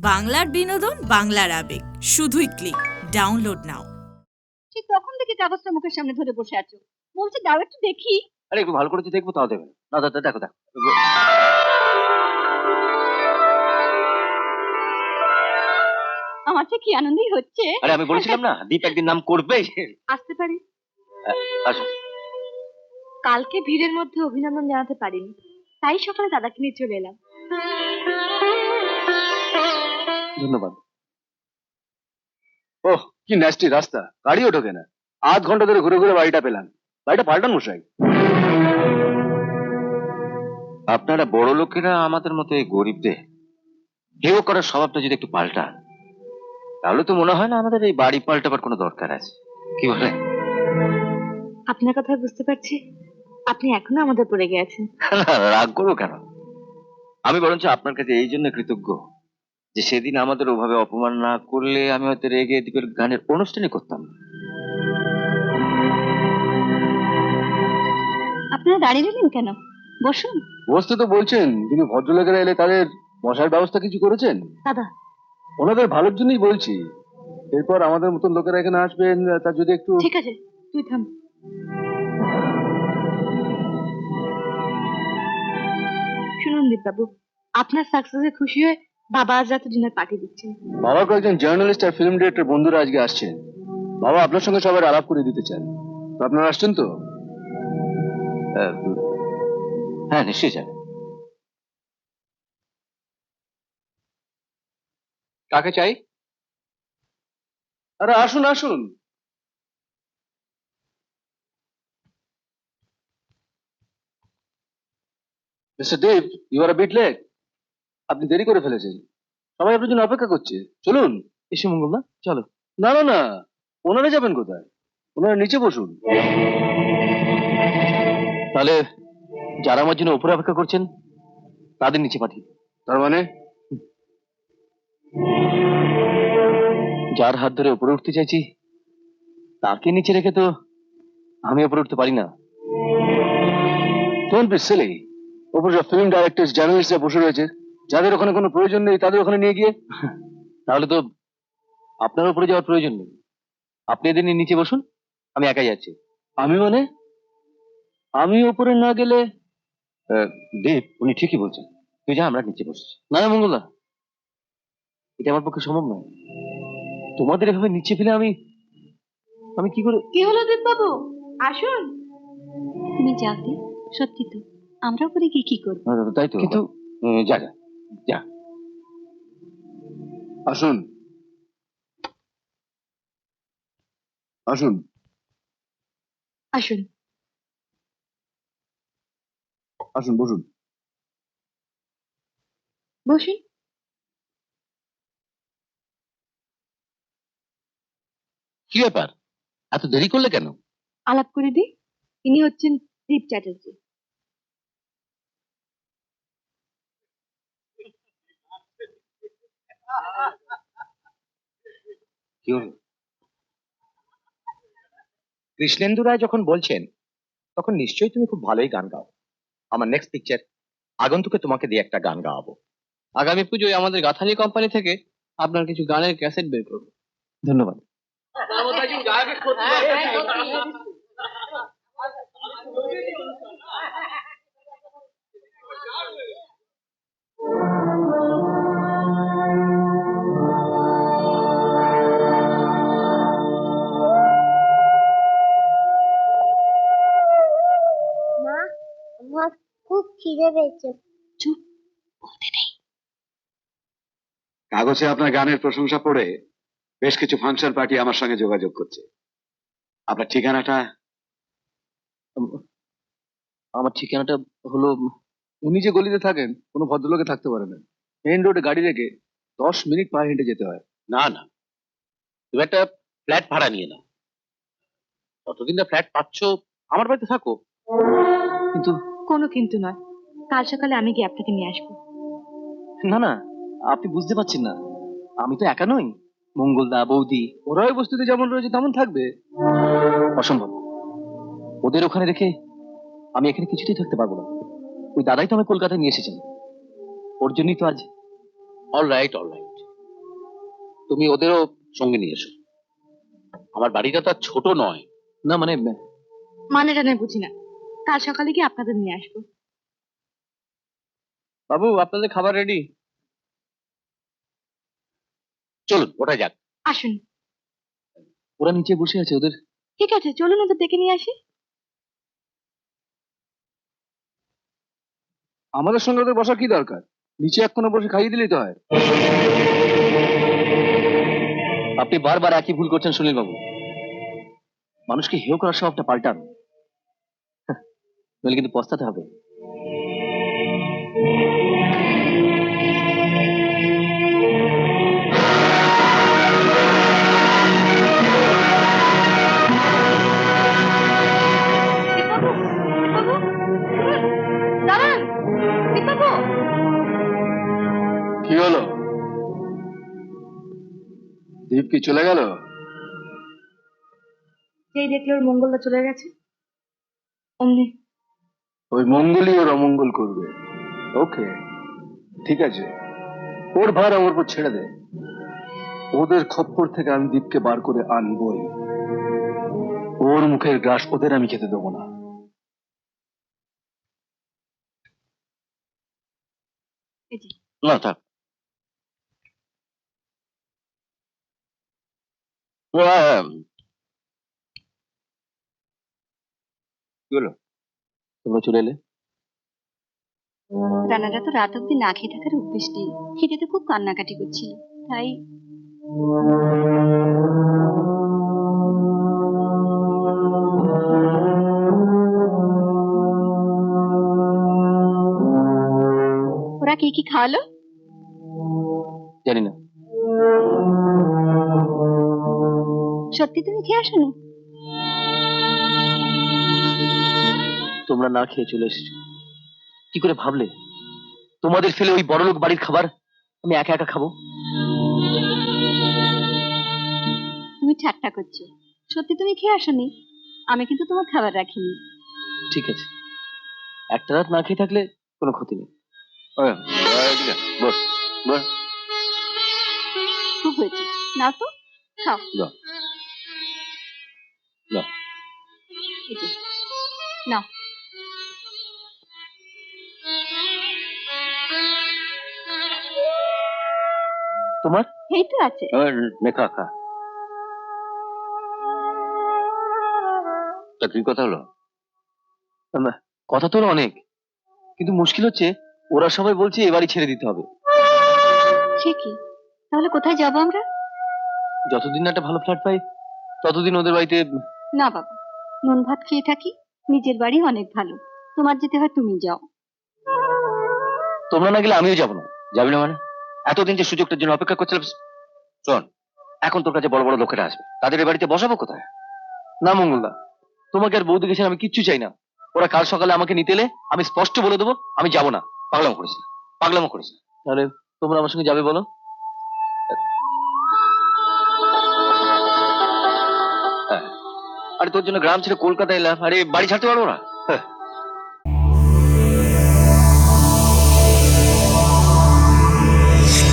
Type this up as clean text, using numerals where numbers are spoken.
বাংলার বিনোদন, বাংলার আবেগ, শুধুই ক্লিক। ডাউনলোড নাও। ঠিক তখন থেকে কাগজটা মুখের সামনে ধরে বসে আছো, বলছে দাও একটু দেখি। আরে একটু ভালো করে দেখবো, তাও দেবে না। দেখো দেখো। আমার তো কি আনন্দই হচ্ছে। আরে আমি বলেছিলাম না, দীপ একদিন নাম করবে। আসতে পারি? আসো। কালকে ভিড়ের মধ্যে অভিনন্দন জানাতে পারিনি, তাই সকালে দাদাকে নিয়ে চলে এলাম। ধন্যবাদ। ওহ, কি ন্যাস্টি রাস্তা, গাড়িও ঢোকে না। আধ ঘন্টা ধরে ঘুরে ঘুরে বাড়িটা পেলাম। বাড়িটা পাল্টান মশাই। আপনারা বড় লোকেরা আমাদের মতো এই গরিবদের হেয় করার স্বভাবটা যদি একটু পাল্টান, তাহলে তো মনে হয় না আমাদের এই বাড়ি পাল্টাবার কোনো দরকার আছে। কি বলেন? আপনার কথা বুঝতে পারছি, আপনি এখনো আমাদের পড়ে গেছেন। রাগ করবো কেন? আমি বরঞ্চ আপনার কাছে এই জন্য কৃতজ্ঞ যে সেদিন আমাদের ওভাবে অপমান না করলে আমি হয়তো রেগে দীপের গানের অনুষ্ঠানই করতাম না। আপনারা দাঁড়িয়ে রইলেন কেন? বসুন। বসতে তো বলছেন, কিন্তু ভদ্রলোকেরা এলে তাদের বসার ব্যবস্থা কিছু করেছেন? দাদা, ওনাদের ভালোর জন্যই বলছি। এরপর আমাদের মতন লোকেরা এখানে আসবেন, তা যদি একটু। ঠিক আছে, তুই থাম। শুনুন দীপবাবু, আপনার সাকসেসে খুশি হয়ে বাবা আজ রাতে ডিনার পার্টি দিচ্ছেন। বাবা কয়েকজন জার্নালিস্ট আর ফিল্ম ডিরেক্টর বন্ধুরা আজকে আসছেন। বাবা আপনার সঙ্গে সবার আলাপ করে দিতে চান, তো আপনারা আসছেন তো? হ্যাঁ, নিশ্চয়ই যাবেন। কাকে চাই? আরে আসুন আসুন। Mister Dev, you are bit late. আপনি দেরি করে ফেলেছেন, সবাই আপনার জন্য অপেক্ষা করছে। চলুন। এসে মঙ্গল না, চলো। না না না, ওনারা যাবেন কোথায়? ওনারা নিচে বসুন। তাহলে যারা আমার জন্য উপরে অপেক্ষা করছেন তাদের নিচে পাঠিয়ে। তার মানে যার হাত ধরে উপরে উঠতে চাইছি তাকে নিচে রেখে তো আমি উপরে উঠতে পারি না। Don't be silly. উপরে সব ফিল্ম ডাইরেক্টর জার্নালিস্টরা বসে রয়েছে, যাদের ওখানে কোনো প্রয়োজন নেই তাদের ওখানে নিয়ে গিয়ে। তাহলে তো আপনার উপরে যাওয়ার প্রয়োজন নেই। আপনি এদের নিয়ে নিচে বসুন, আমি একাই যাচ্ছি। আমি মানে? আমি উপরে না গেলে? দেব, উনি ঠিকই বলছেন, তুই যা, আমরা নিচে বসছি। না না মঙ্গলা, এটা আমার পক্ষে সম্ভব নয়। তোমাদের এভাবে নিচে ফেলে আমি আমি কি করে? কি হলো দীপবাবু, আসুন। তুমি যাও দি, সত্যি তো আমরা উপরে গিয়ে কি করবো? তাই তো, কিন্তু যা যা যা। আসুন আসুন আসুন। আসুন, বসুন। বসুন। কি ব্যাপার, এত দেরি করলে কেন? আলাপ করে দিই, ইনি হচ্ছেন দীপ চ্যাটার্জি। কি হলো? কৃষ্ণেন্দু রায় যখন বলছেন তখন নিশ্চয়ই তুমি খুব ভালোই গান গাও। আমার নেক্সট পিকচার আগন্তুকে তোমাকে দিয়ে একটা গান গাওয়াবো। আগামী পুজোয় আমাদের গাথানি কোম্পানি থেকে আপনার কিছু গানের ক্যাসেট বের করবো। ধন্যবাদ। মা, আমার খুব খিদে পেয়েছে। চুপ, বলতে নেই। কাগজে আপনার গানের প্রশংসা পড়ে বেশ কিছু ফাংশন পার্টি আমার সঙ্গে যোগাযোগ করছে। আপনার ঠিকানাটা? আমার ঠিকানাটা হলো, উনি যে গলিতে থাকেন কোনো ভদ্রলোকে থাকতে পারে না। মেইন রোডে গাড়ি রেখে 10 মিনিট পায়ে হেঁটে যেতে হয়। না না, তুমি একটা ফ্ল্যাট ভাড়া নিয়ে নাও। ততদিন না ফ্ল্যাট পাচ্ছ, আমার বাড়িতে থাকো। কিন্তু কোনো কিন্তু নয়, কাল সকালে আমি গিয়ে আপনাকে নিয়ে আসবো। না না, আপনি বুঝতে পারছেন না, আমি তো একা নই। মঙ্গলদা, বৌদি, ওরা ওই বস্তিতে যেমন রয়েছে তেমন থাকবে। অসম্ভব, ওদের ওখানে রেখে আমি এখানে কিছুতেই থাকতে পারবো না। ওই দাদাই তো আমি কলকাতায় নিয়ে এসেছেন, ওর জন্যই তো আজ। অল রাইট অল রাইট, তুমি ওদেরও সঙ্গে নিয়ে এসো। আমার বাড়িটা তো আর ছোট নয়। না মানে মানেটা নয় বুঝি না, কাল সকালে গিয়ে আপনাদের নিয়ে আসবো। বাবু আপনাদের খাবার রেডি। চলুন ওটা যাক। আসুন। ওরা নিচে বসে আছে, ওদের ঠিক আছে, চলুন ওদের ডেকে নিয়ে আসি। আমাদের সঙ্গে ওদের বসা কি দরকার? নিচে এক্ষুনি বসে খাইয়ে দিলেই তো হয়। আপনি বারবার একই ভুল করছেন সুনীল বাবু। মানুষকে হেয় করার স্বভাবটা পাল্টান, নইলে কিন্তু পস্তাতে হবে। দাঁড়ান দীপবাবু। কি হলো? দীপ কি চলে গেল? যেই দেখলো ওর মঙ্গলটা চলে গেছে, অমনি ওই মঙ্গলই ওর অমঙ্গল করবে। ওকে, ঠিক আছে, ওর ভার আমার উপর ছেড়ে দে। ওদের খপ্পর থেকে আমি দীপকে বার করে আনবই। ওর মুখের গ্রাস ওদের আমি খেতে দেবো না। এই যে না থাক। কি হলো, তোমরা চলে এলে? রানারা তো রাত অব্দি না খেয়ে থাকার অভ্যেস নেই, খিদেতে খুব কান্নাকাটি করছিল, তাই ওরা কি কি খাওয়ালো? জানি না। সত্যি তুমি খেয়ে আসোনি? তোমরা না খেয়ে চলে এসেছো, কি করে ভাবলে তোমাদের ফেলে ওই বড়লোক বাড়ির খাবার আমি একা একা খাবো? তুমি ঠাট্টা করছো, সত্যি তুমি খেয়ে আসোনি? আমি কিন্তু তোমার খাবার রাখিনি। ঠিক আছে, একটা রাত না খেয়ে থাকলে কোনো ক্ষতি নেই। বস বস। খুব হয়েছে, নাও তো, খাও। নাও। নাও। এই যে, নাও। তোমার এই তো আছে। খা খা। তা কি কথা হলো? কথা তো হলো অনেক, কিন্তু মুশকিল হচ্ছে ওরা সবাই বলছে এ বাড়ি ছেড়ে দিতে হবে। সে কি, তাহলে কোথায় যাবো আমরা? যতদিন না একটা ভালো ফ্ল্যাট পাই ততদিন ওদের বাড়িতে। না বাবা, নুন ভাত খেয়ে থাকি, নিজের বাড়ি অনেক ভালো, তোমার যেতে হয় তুমি যাও। তোমরা না গেলে আমিও যাবো না। যাবি না মানে? এতদিন যে সুযোগটার জন্য অপেক্ষা করছিলাম। শোন, এখন তোর কাছে বড় বড় লোকেরা আসবে, তাদের এ বাড়িতে বসাবো কোথায়? না মঙ্গলদা, তোমাকে আর বৌদিকে ছেড়ে আমি কিচ্ছু চাই না। ওরা কাল সকালে আমাকে নিতে এলে আমি স্পষ্ট বলে দেবো আমি যাবো না। পাগলামো করিস না, পাগলামো করিস না। তাহলে তোমরা আমার সঙ্গে যাবে বলো? হ্যাঁ। আরে তোর জন্য গ্রাম ছেড়ে কলকাতা এলাম, আরে বাড়ি ছাড়তে পারবো না? হ্যাঁ।